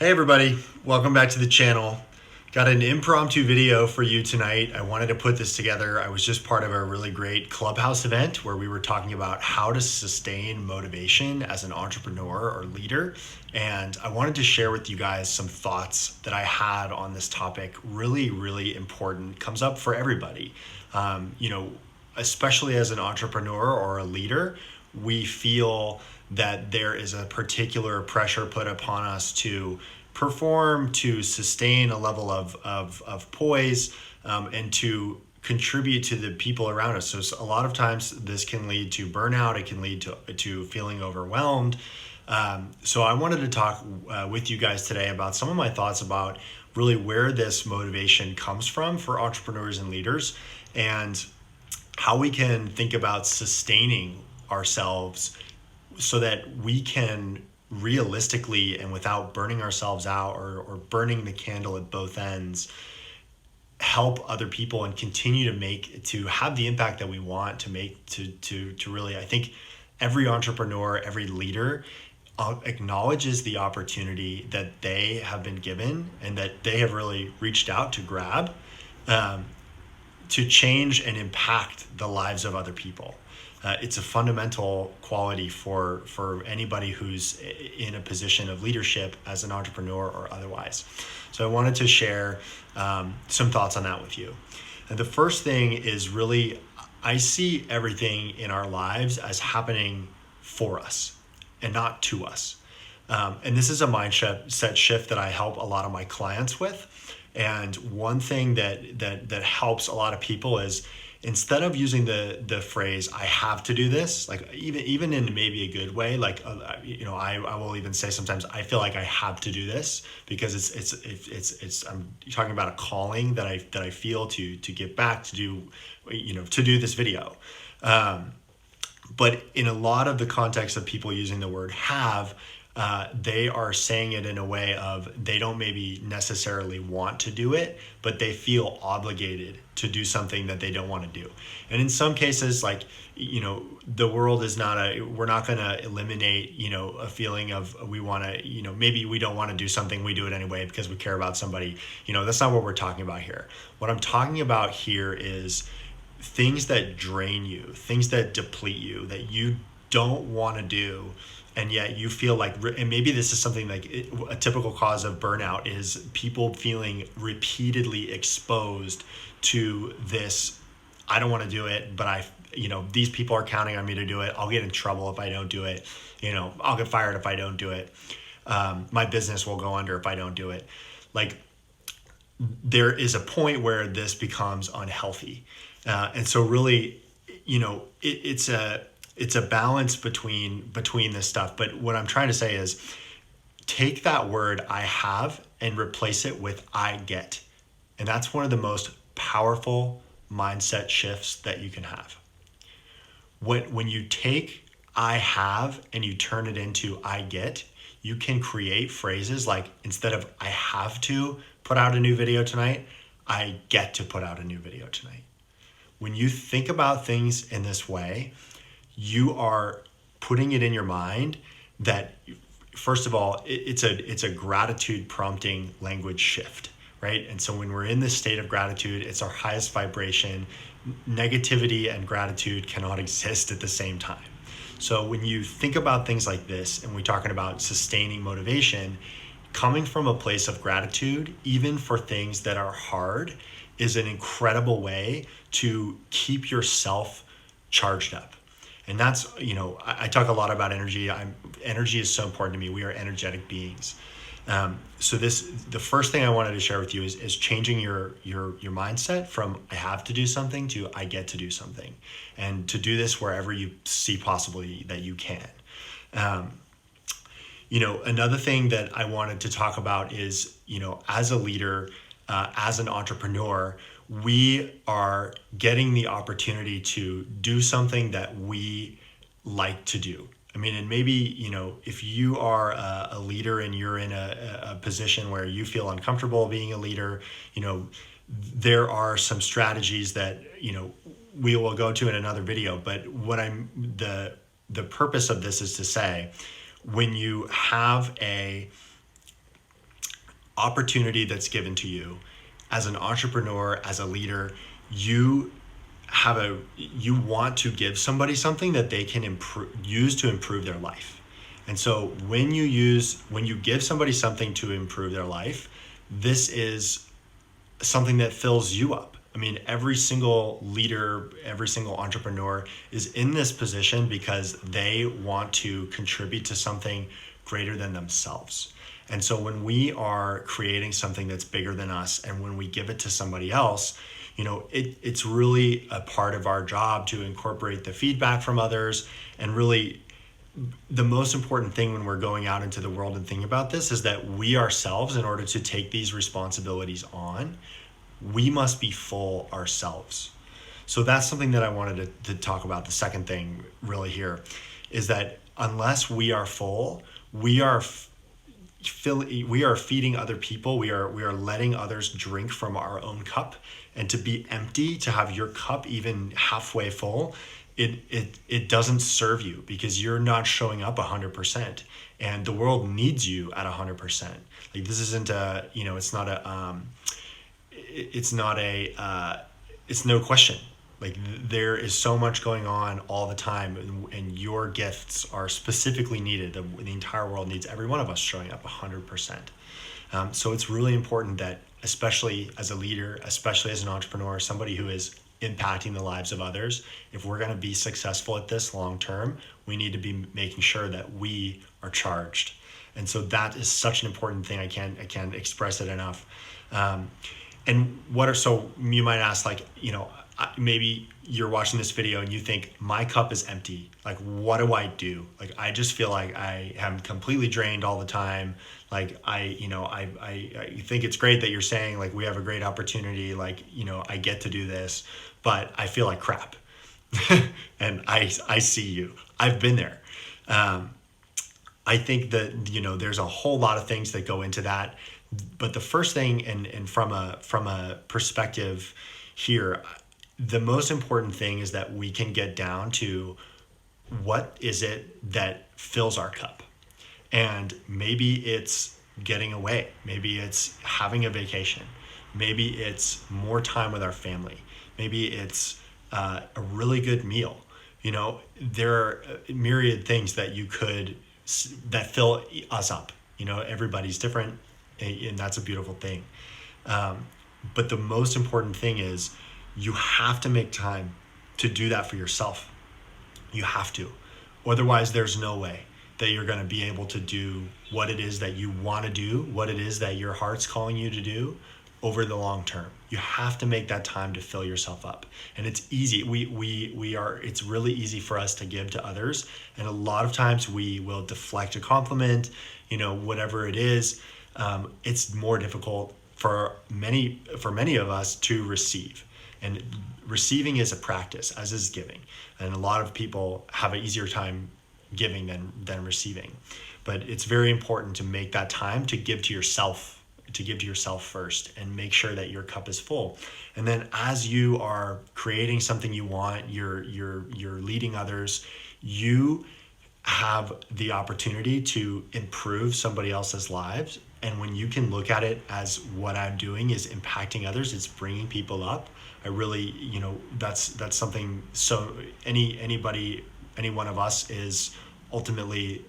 Hey everybody, welcome back to the channel. Got an impromptu video for you tonight. I wanted to put this together. I was just part of a really great Clubhouse event where we were talking about how to sustain motivation as an entrepreneur or leader. And I wanted to share with you guys some thoughts that I had on this topic. Really, really important. Comes up for everybody. Especially as an entrepreneur or a leader, we feel that there is a particular pressure put upon us to perform, to sustain a level of poise, and to contribute to the people around us. So a lot of times this can lead to burnout, it can lead to feeling overwhelmed. So I wanted to talk with you guys today about some of my thoughts about really where this motivation comes from for entrepreneurs and leaders, and how we can think about sustaining ourselves so that we can realistically and without burning ourselves out or burning the candle at both ends help other people and continue to have the impact that we want to make to really. I think every entrepreneur, every leader acknowledges the opportunity that they have been given and that they have really reached out to grab, to change and impact the lives of other people. It's a fundamental quality for anybody who's in a position of leadership as an entrepreneur or otherwise. So I wanted to share some thoughts on that with you. And the first thing is really, I see everything in our lives as happening for us and not to us. And this is a mindset shift that I help a lot of my clients with. And one thing that helps a lot of people is, instead of using the phrase "I have to do this," like even in maybe a good way, like I will even say sometimes I feel like I have to do this because it's I'm talking about a calling that I feel to give back, to do this video. But in a lot of the context of people using the word "have," they are saying it in a way of they don't maybe necessarily want to do it, but they feel obligated to do something that they don't want to do. And in some cases, the world is we're not going to eliminate, a feeling of we want to, maybe we don't want to do something, we do it anyway because we care about somebody. That's not what we're talking about here. What I'm talking about here is things that drain you, things that deplete you, that you don't want to do, and yet you feel like, and maybe this is something like a typical cause of burnout is people feeling repeatedly exposed to this. I don't want to do it, but these people are counting on me to do it. I'll get in trouble if I don't do it. I'll get fired if I don't do it. My business will go under if I don't do it. Like, there is a point where this becomes unhealthy. And so really, it's a balance between this stuff. But what I'm trying to say is, take that word "I have" and replace it with "I get." And that's one of the most powerful mindset shifts that you can have. When you take "I have" and you turn it into "I get," you can create phrases like, instead of "I have to put out a new video tonight," "I get to put out a new video tonight." When you think about things in this way, you are putting it in your mind that, first of all, it's a gratitude prompting language shift, right? And so when we're in this state of gratitude, it's our highest vibration. Negativity and gratitude cannot exist at the same time. So when you think about things like this, and we're talking about sustaining motivation, coming from a place of gratitude, even for things that are hard, is an incredible way to keep yourself charged up. And that's, I talk a lot about energy. Energy is so important to me. We are energetic beings. So the first thing I wanted to share with you is changing your mindset from "I have to do something" to "I get to do something," and to do this wherever you see possibly that you can. Another thing that I wanted to talk about is, as a leader, as an entrepreneur, we are getting the opportunity to do something that we like to do. I mean, and maybe, if you are a leader and you're in a position where you feel uncomfortable being a leader, there are some strategies that, we will go to in another video. But the purpose of this is to say, when you have opportunity that's given to you as an entrepreneur, as a leader, you you want to give somebody something that they can use to improve their life. And so when you give somebody something to improve their life, this is something that fills you up. I mean, every single leader, every single entrepreneur is in this position because they want to contribute to something greater than themselves. And so when we are creating something that's bigger than us, and when we give it to somebody else, it's really a part of our job to incorporate the feedback from others. And really, the most important thing when we're going out into the world and thinking about this is that we ourselves, in order to take these responsibilities on, we must be full ourselves. So that's something that I wanted to talk about. The second thing really here is that unless we are full, we are feeding other people. We are letting others drink from our own cup. And to be empty, to have your cup even halfway full, it doesn't serve you, because you're not showing up 100%, and the world needs you at 100%. Like, this isn't a, it's no question. Like, there is so much going on all the time, and your gifts are specifically needed. The entire world needs every one of us showing up 100%. So it's really important that, especially as a leader, especially as an entrepreneur, somebody who is impacting the lives of others, if we're going to be successful at this long term, we need to be making sure that we are charged. And so that is such an important thing. I can't express it enough. So you might ask, maybe you're watching this video and you think, my cup is empty. Like, what do I do? Like, I just feel like I am completely drained all the time. Like, I think it's great that you're saying, like, we have a great opportunity. Like, I get to do this, but I feel like crap. And I see you. I've been there. I think that, there's a whole lot of things that go into that. But the first thing, and from a perspective here, the most important thing is that we can get down to what is it that fills our cup. And maybe it's getting away. Maybe it's having a vacation. Maybe it's more time with our family. Maybe it's a really good meal. There are myriad things that that fill us up. Everybody's different, and that's a beautiful thing. But the most important thing is, you have to make time to do that for yourself. You have to. Otherwise, there's no way that you're going to be able to do what it is that you want to do, what it is that your heart's calling you to do over the long term. You have to make that time to fill yourself up. And it's easy. It's really easy for us to give to others. And a lot of times we will deflect a compliment, whatever it is. It's more difficult for many of us to receive. And receiving is a practice, as is giving. And a lot of people have an easier time giving than receiving. But it's very important to make that time to give to yourself first, and make sure that your cup is full. And then as you are creating something you want, you're leading others, you have the opportunity to improve somebody else's lives. And when you can look at it as, what I'm doing is impacting others, it's bringing people up, I really, that's something. So any one of us is ultimately,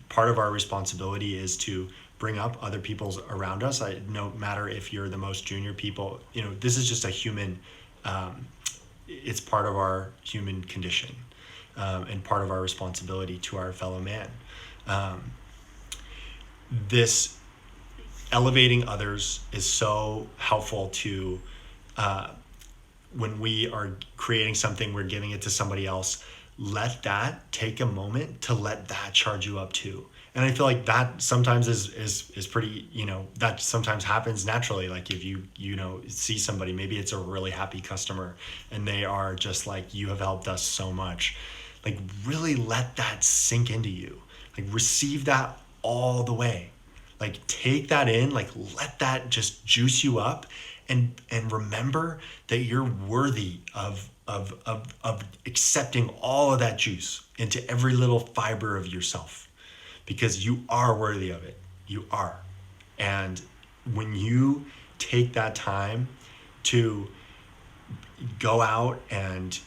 part of our responsibility is to bring up other people around us. No matter if you're the most junior people, this is just a human, it's part of our human condition, and part of our responsibility to our fellow man. This elevating others is so helpful to, when we are creating something, we're giving it to somebody else. Let that take a moment to let that charge you up too. And I feel like that sometimes is pretty, that sometimes happens naturally. Like, if you see somebody, maybe it's a really happy customer and they are just like, you have helped us so much. Like, really let that sink into you. Like, receive that all the way. Like, take that in, like, let that just juice you up, and remember that you're worthy of accepting all of that juice into every little fiber of yourself, because you are worthy of it. You are. And when you take that time to go out and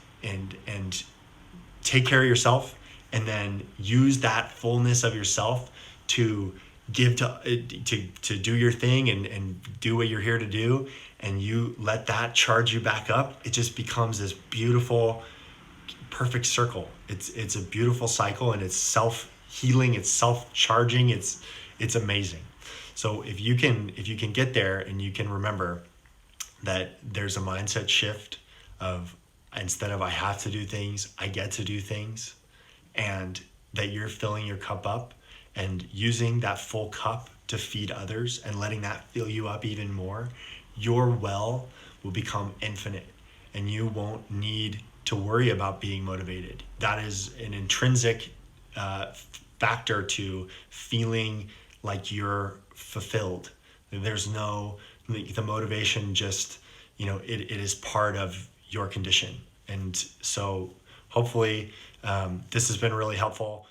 take care of yourself, and then use that fullness of yourself to give to do your thing and do what you're here to do, and you let that charge you back up, it just becomes this beautiful, perfect circle. It's a beautiful cycle, and it's self-healing, it's self-charging, it's amazing. So if you can get there, and you can remember that there's a mindset shift of, instead of I have to do things, I get to do things, and that you're filling your cup up and using that full cup to feed others and letting that fill you up even more, your well will become infinite, and you won't need to worry about being motivated. That is an intrinsic factor to feeling like you're fulfilled. There's no, the motivation just, it is part of your condition. And so hopefully this has been really helpful.